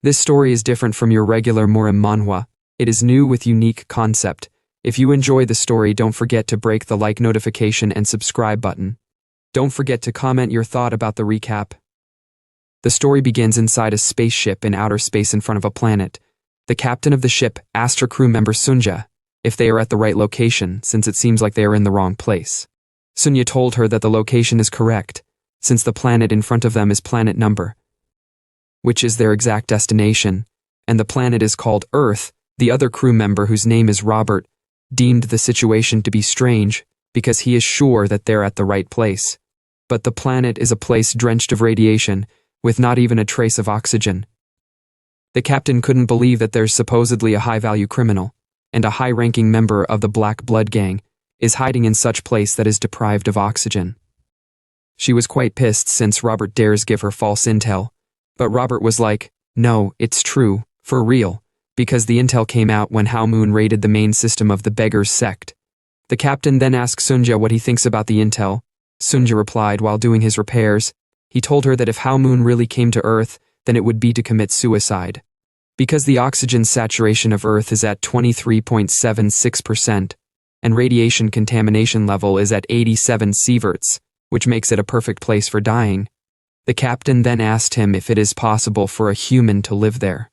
This story is different from your regular manhwa. It is new with unique concept. If you enjoy the story, don't forget to break the like notification and subscribe button. Don't forget to comment your thought about the recap. The story begins inside a spaceship in outer space in front of a planet. The captain of the ship asked her crew member Sunja if they are at the right location, since it seems like they are in the wrong place. Sunja told her that the location is correct, since the planet in front of them is planet number, which is their exact destination, and the planet is called Earth. The other crew member, whose name is Robert, deemed the situation to be strange because he is sure that they're at the right place. But the planet is a place drenched of radiation, with not even a trace of oxygen. The captain couldn't believe that there's supposedly a high-value criminal, and a high-ranking member of the Black Blood Gang, is hiding in such place that is deprived of oxygen. She was quite pissed since Robert dares give her false intel, but Robert was like, no, it's true, for real, because the intel came out when Hao Moon raided the main system of the Beggars sect. The captain then asked Sunja what he thinks about the intel. Sunja replied while doing his repairs. He told her that if Hao Moon really came to Earth, then it would be to commit suicide. Because the oxygen saturation of Earth is at 23.76%, and radiation contamination level is at 87 sieverts, which makes it a perfect place for dying. The captain then asked him if it is possible for a human to live there.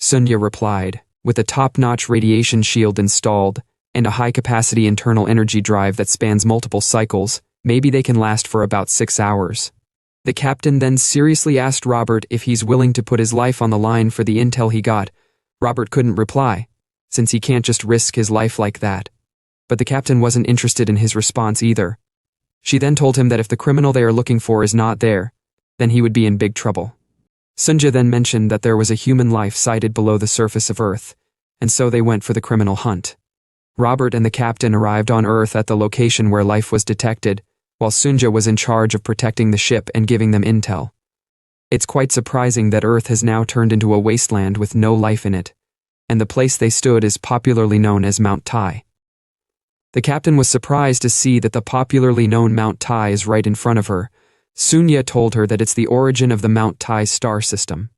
Sunja replied, with a top-notch radiation shield installed, and a high-capacity internal energy drive that spans multiple cycles, maybe they can last for about 6 hours. The captain then seriously asked Robert if he's willing to put his life on the line for the intel he got. Robert couldn't reply, since he can't just risk his life like that. But the captain wasn't interested in his response either. She then told him that if the criminal they are looking for is not there, then he would be in big trouble. Sunja then mentioned that there was a human life sighted below the surface of Earth, and so they went for the criminal hunt. Robert and the captain arrived on Earth at the location where life was detected, while Sunja was in charge of protecting the ship and giving them intel. It's quite surprising that Earth has now turned into a wasteland with no life in it, and the place they stood is popularly known as Mount Tai. The captain was surprised to see that the popularly known Mount Tai is right in front of her. Sunja told her that it's the origin of the Mount Tai star system,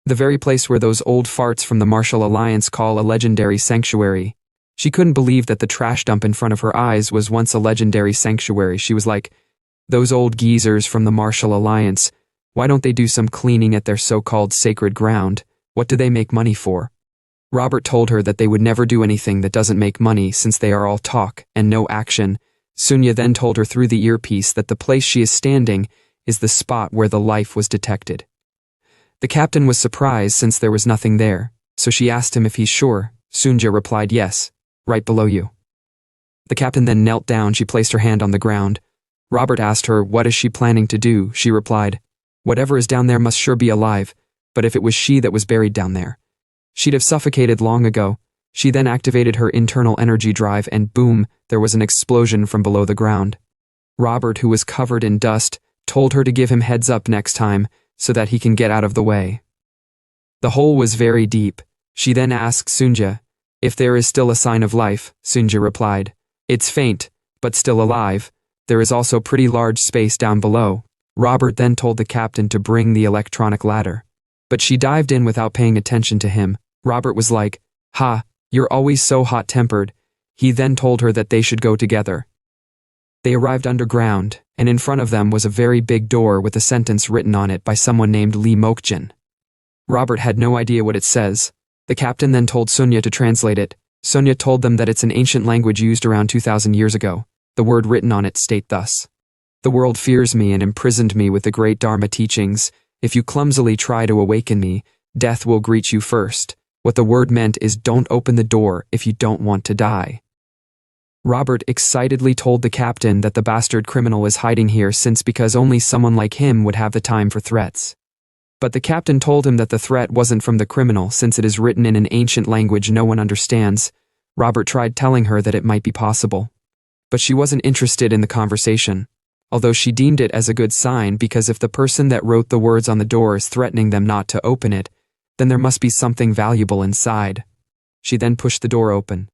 the very place where those old farts from the Martial Alliance call a legendary sanctuary. She couldn't believe that the trash dump in front of her eyes was once a legendary sanctuary. She was like, those old geezers from the Martial Alliance, why don't they do some cleaning at their so-called sacred ground? What do they make money for? Robert told her that they would never do anything that doesn't make money since they are all talk and no action. Sunja then told her through the earpiece that the place she is standing is the spot where the life was detected. The captain was surprised since there was nothing there, so she asked him if he's sure. Sunja replied yes, right below you. The captain then knelt down. She placed her hand on the ground. Robert asked her what is she planning to do. She replied, whatever is down there must sure be alive, but if it was she that was buried down there, she'd have suffocated long ago. She then activated her internal energy drive and boom, there was an explosion from below the ground. Robert, who was covered in dust, told her to give him heads up next time so that he can get out of the way. The hole was very deep. She then asked Sunja if there is still a sign of life. Sunja replied, it's faint, but still alive. There is also pretty large space down below. Robert then told the captain to bring the electronic ladder, but she dived in without paying attention to him. Robert was like, ha, you're always so hot-tempered. He then told her that they should go together. They arrived underground, and in front of them was a very big door with a sentence written on it by someone named Lee Mokjin. Robert had no idea what it says. The captain then told Sunja to translate it. Sunja told them that it's an ancient language used around 2,000 years ago. The word written on it state thus: the world fears me and imprisoned me with the great Dharma teachings. If you clumsily try to awaken me, death will greet you first. What the word meant is don't open the door if you don't want to die. Robert excitedly told the captain that the bastard criminal is hiding here because only someone like him would have the time for threats. But the captain told him that the threat wasn't from the criminal since it is written in an ancient language no one understands. Robert tried telling her that it might be possible, but she wasn't interested in the conversation, although she deemed it as a good sign because if the person that wrote the words on the door is threatening them not to open it, then there must be something valuable inside. She then pushed the door open.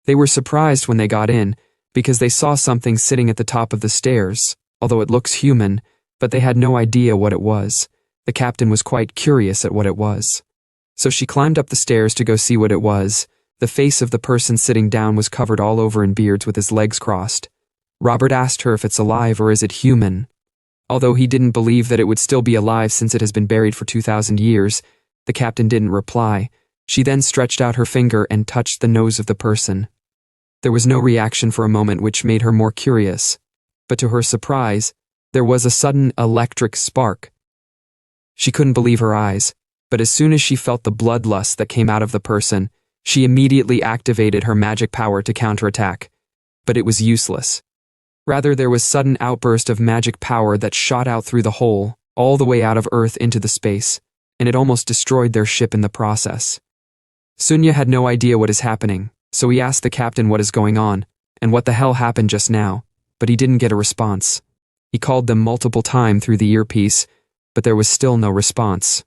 They were surprised when they got in, because they saw something sitting at the top of the stairs, although it looks human, but they had no idea what it was. The captain was quite curious at what it was. So she climbed up the stairs to go see what it was. The face of the person sitting down was covered all over in beards with his legs crossed. Robert asked her if it's alive or is it human. Although he didn't believe that it would still be alive since it has been buried for 2,000 years, the captain didn't reply. She then stretched out her finger and touched the nose of the person. There was no reaction for a moment, which made her more curious. But to her surprise, there was a sudden electric spark. She couldn't believe her eyes, but as soon as she felt the bloodlust that came out of the person, she immediately activated her magic power to counterattack. But it was useless. Rather, there was sudden outburst of magic power that shot out through the hole, all the way out of Earth into the space, and it almost destroyed their ship in the process. Sunya had no idea what is happening, so he asked the captain what is going on, and what the hell happened just now, but he didn't get a response. He called them multiple times through the earpiece, but there was still no response.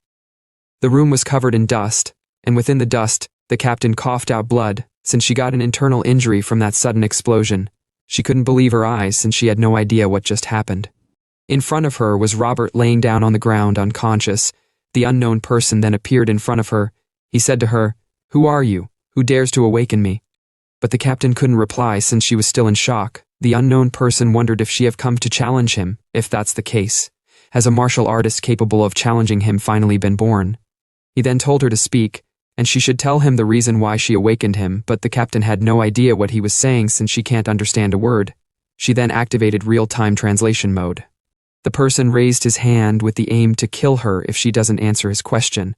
The room was covered in dust, and within the dust, the captain coughed out blood, since she got an internal injury from that sudden explosion. She couldn't believe her eyes since she had no idea what just happened. In front of her was Robert laying down on the ground unconscious. The unknown person then appeared in front of her. He said to her, "Who are you? Who dares to awaken me?" But the captain couldn't reply since she was still in shock. The unknown person wondered if she had come to challenge him. If that's the case, has a martial artist capable of challenging him finally been born? He then told her to speak, and she should tell him the reason why she awakened him, but the captain had no idea what he was saying since she can't understand a word. She then activated real-time translation mode. The person raised his hand with the aim to kill her if she doesn't answer his question.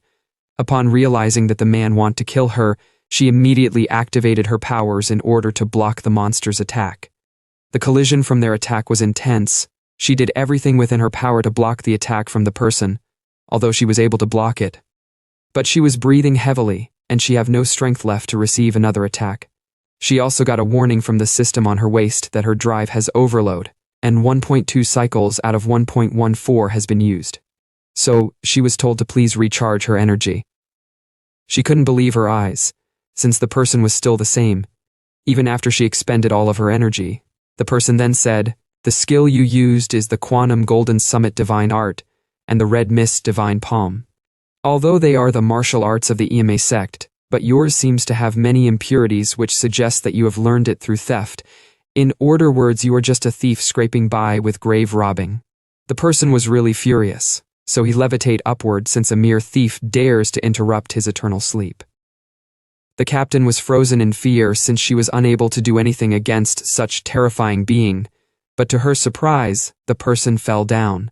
Upon realizing that the man wanted to kill her, she immediately activated her powers in order to block the monster's attack. The collision from their attack was intense. She did everything within her power to block the attack from the person, although she was able to block it. But she was breathing heavily, and she had no strength left to receive another attack. She also got a warning from the system on her waist that her drive has overload, and 1.2 cycles out of 1.14 has been used. So, she was told to please recharge her energy. She couldn't believe her eyes, since the person was still the same. Even after she expended all of her energy, the person then said, "The skill you used is the Quantum Golden Summit Divine Art, and the Red Mist Divine Palm. Although they are the martial arts of the EMA sect, but yours seems to have many impurities which suggest that you have learned it through theft. In other words, you are just a thief scraping by with grave robbing." The person was really furious, so he levitated upward since a mere thief dares to interrupt his eternal sleep. The captain was frozen in fear since she was unable to do anything against such terrifying being, but to her surprise, the person fell down.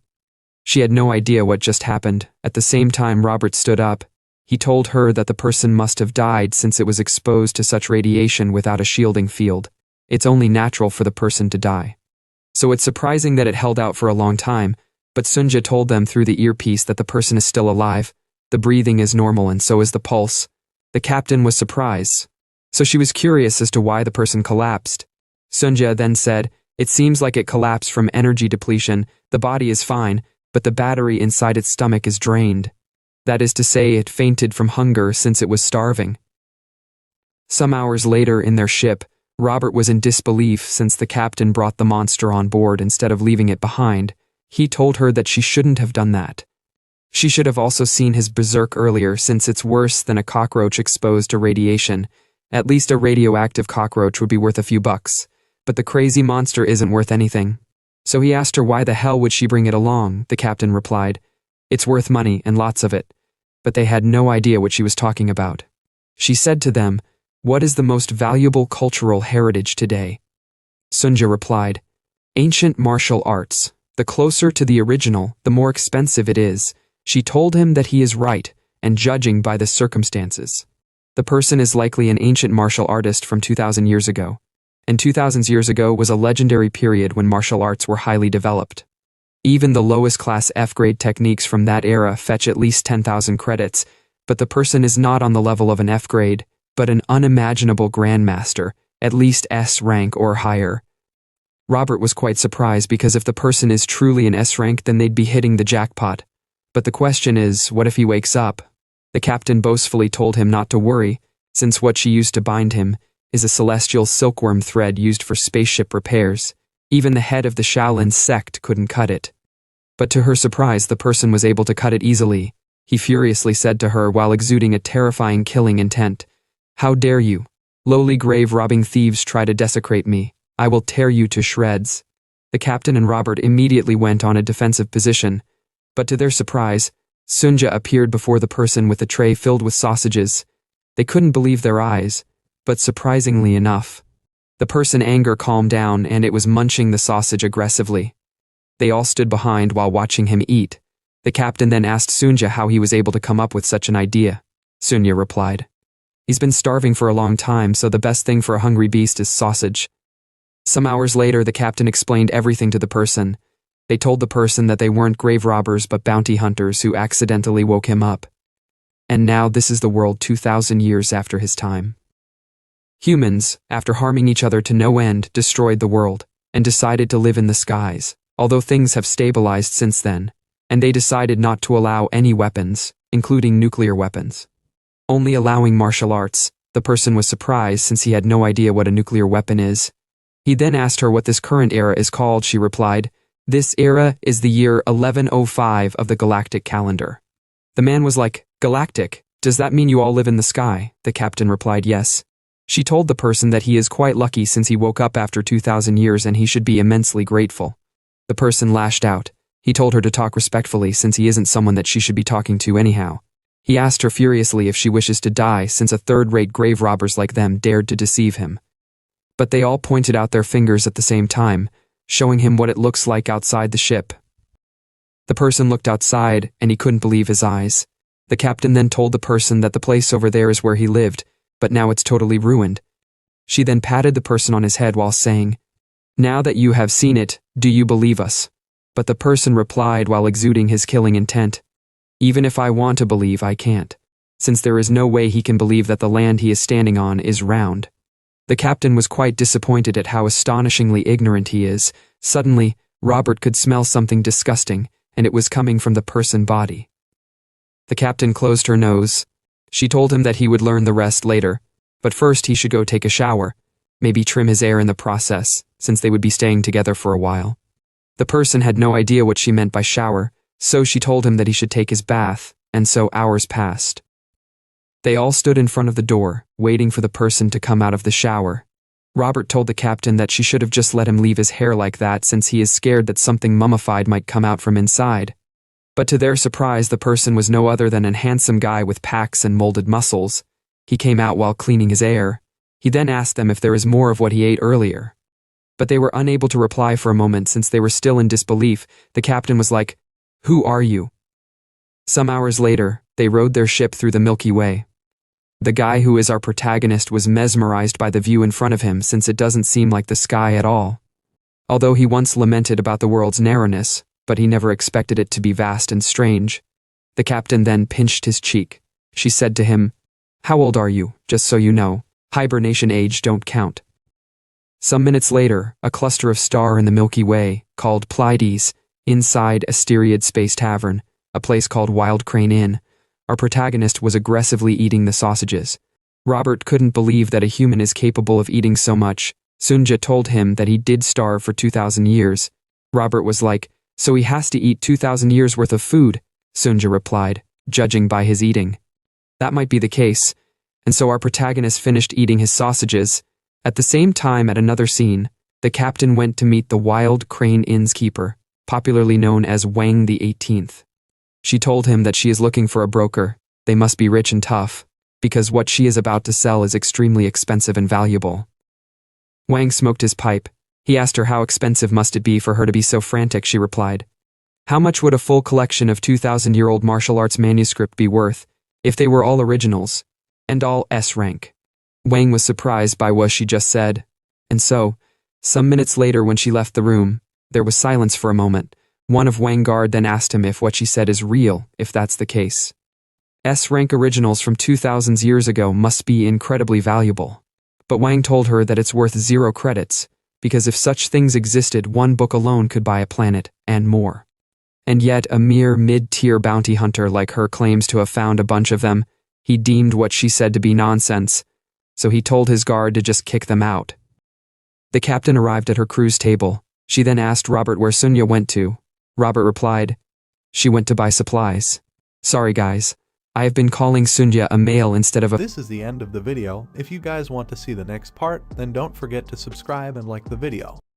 She had no idea what just happened. At the same time, Robert stood up. He told her that the person must have died since it was exposed to such radiation without a shielding field. It's only natural for the person to die. So it's surprising that it held out for a long time, but Sunja told them through the earpiece that the person is still alive. The breathing is normal and so is the pulse. The captain was surprised, so she was curious as to why the person collapsed. Sunja then said, "It seems like it collapsed from energy depletion. The body is fine, but the battery inside its stomach is drained. That is to say, it fainted from hunger since it was starving." Some hours later in their ship, Robert was in disbelief since the captain brought the monster on board instead of leaving it behind. He told her that she shouldn't have done that. She should have also seen his berserk earlier since it's worse than a cockroach exposed to radiation. At least a radioactive cockroach would be worth a few bucks, but the crazy monster isn't worth anything. So he asked her why the hell would she bring it along. The captain replied, "It's worth money and lots of it." But they had no idea what she was talking about. She said to them, "What is the most valuable cultural heritage today?" Sunja replied, "Ancient martial arts. The closer to the original, the more expensive it is." She told him that he is right, and judging by the circumstances. The person is likely an ancient martial artist from 2,000 years ago. And 2,000 years ago was a legendary period when martial arts were highly developed. Even the lowest class F-grade techniques from that era fetch at least 10,000 credits, but the person is not on the level of an F-grade, but an unimaginable grandmaster, at least S rank or higher. Robert was quite surprised because if the person is truly an S rank, then they'd be hitting the jackpot. But the question is, what if he wakes up? The captain boastfully told him not to worry, since what she used to bind him is a celestial silkworm thread used for spaceship repairs. Even the head of the Shaolin sect couldn't cut it. But to her surprise, the person was able to cut it easily. He furiously said to her while exuding a terrifying killing intent, "How dare you? Lowly grave-robbing thieves try to desecrate me. I will tear you to shreds." The captain and Robert immediately went on a defensive position, but to their surprise, Sunja appeared before the person with a tray filled with sausages. They couldn't believe their eyes, but surprisingly enough, the person's anger calmed down and it was munching the sausage aggressively. They all stood behind while watching him eat. The captain then asked Sunja how he was able to come up with such an idea. Sunja replied, "He's been starving for a long time, so the best thing for a hungry beast is sausage." Some hours later, the captain explained everything to the person. They told the person that they weren't grave robbers but bounty hunters who accidentally woke him up. And now this is the world 2,000 years after his time. Humans, after harming each other to no end, destroyed the world and decided to live in the skies, although things have stabilized since then, and they decided not to allow any weapons, including nuclear weapons. Only allowing martial arts. The person was surprised since he had no idea what a nuclear weapon is. He then asked her what this current era is called. She replied, "This era is the year 1105 of the galactic calendar." The man was like, "Galactic? Does that mean you all live in the sky?" The captain replied, "Yes." She told the person that he is quite lucky since he woke up after 2,000 years and he should be immensely grateful. The person lashed out. He told her to talk respectfully since he isn't someone that she should be talking to anyhow. He asked her furiously if she wishes to die since a third-rate grave robbers like them dared to deceive him. But they all pointed out their fingers at the same time, showing him what it looks like outside the ship. The person looked outside and he couldn't believe his eyes. The captain then told the person that the place over there is where he lived, but now it's totally ruined. She then patted the person on his head while saying, "Now that you have seen it, do you believe us?" But the person replied while exuding his killing intent, "Even if I want to believe, I can't, since there is no way he can believe that the land he is standing on is round." The captain was quite disappointed at how astonishingly ignorant he is. Suddenly, Robert could smell something disgusting, and it was coming from the person's body. The captain closed her nose. She told him that he would learn the rest later, but first he should go take a shower, maybe trim his hair in the process, since they would be staying together for a while. The person had no idea what she meant by shower, so she told him that he should take his bath, and so hours passed. They all stood in front of the door, waiting for the person to come out of the shower. Robert told the captain that she should have just let him leave his hair like that since he is scared that something mummified might come out from inside. But to their surprise, the person was no other than a handsome guy with packs and molded muscles. He came out while cleaning his hair. He then asked them if there is more of what he ate earlier. But they were unable to reply for a moment since they were still in disbelief. The captain was like, "Who are you?" Some hours later, they rowed their ship through the Milky Way. The guy who is our protagonist was mesmerized by the view in front of him since it doesn't seem like the sky at all. Although he once lamented about the world's narrowness, but he never expected it to be vast and strange. The captain then pinched his cheek. She said to him, "How old are you? Just so you know, hibernation age don't count." Some minutes later, a cluster of star in the Milky Way, called Pleiades, inside a Styried Space Tavern, a place called Wild Crane Inn, our protagonist was aggressively eating the sausages. Robert couldn't believe that a human is capable of eating so much. Sunja told him that he did starve for 2,000 years. Robert was like, "So he has to eat 2,000 years worth of food?" Sunja replied, "Judging by his eating, that might be the case." And so our protagonist finished eating his sausages. At the same time, at another scene, the captain went to meet the Wild Crane Inn's keeper, popularly known as Wang the 18th. She told him that she is looking for a broker. They must be rich and tough, because what she is about to sell is extremely expensive and valuable. Wang smoked his pipe. He asked her how expensive must it be for her to be so frantic. She replied, "How much would a full collection of 2,000-year-old martial arts manuscript be worth, if they were all originals, and all S rank?" Wang was surprised by what she just said, and so, some minutes later when she left the room, there was silence for a moment. One of Wang's guard then asked him if what she said is real, if that's the case. S-rank originals from 2,000 years ago must be incredibly valuable. But Wang told her that it's worth 0 credits, because if such things existed, one book alone could buy a planet, and more. And yet a mere mid-tier bounty hunter like her claims to have found a bunch of them. He deemed what she said to be nonsense, so he told his guard to just kick them out. The captain arrived at her crew's table. She then asked Robert where Sunja went to. Robert replied. She went to buy supplies. Sorry guys, I have been calling Sunja a male instead of a— This is the end of the video. If you guys want to see the next part, then don't forget to subscribe and like the video.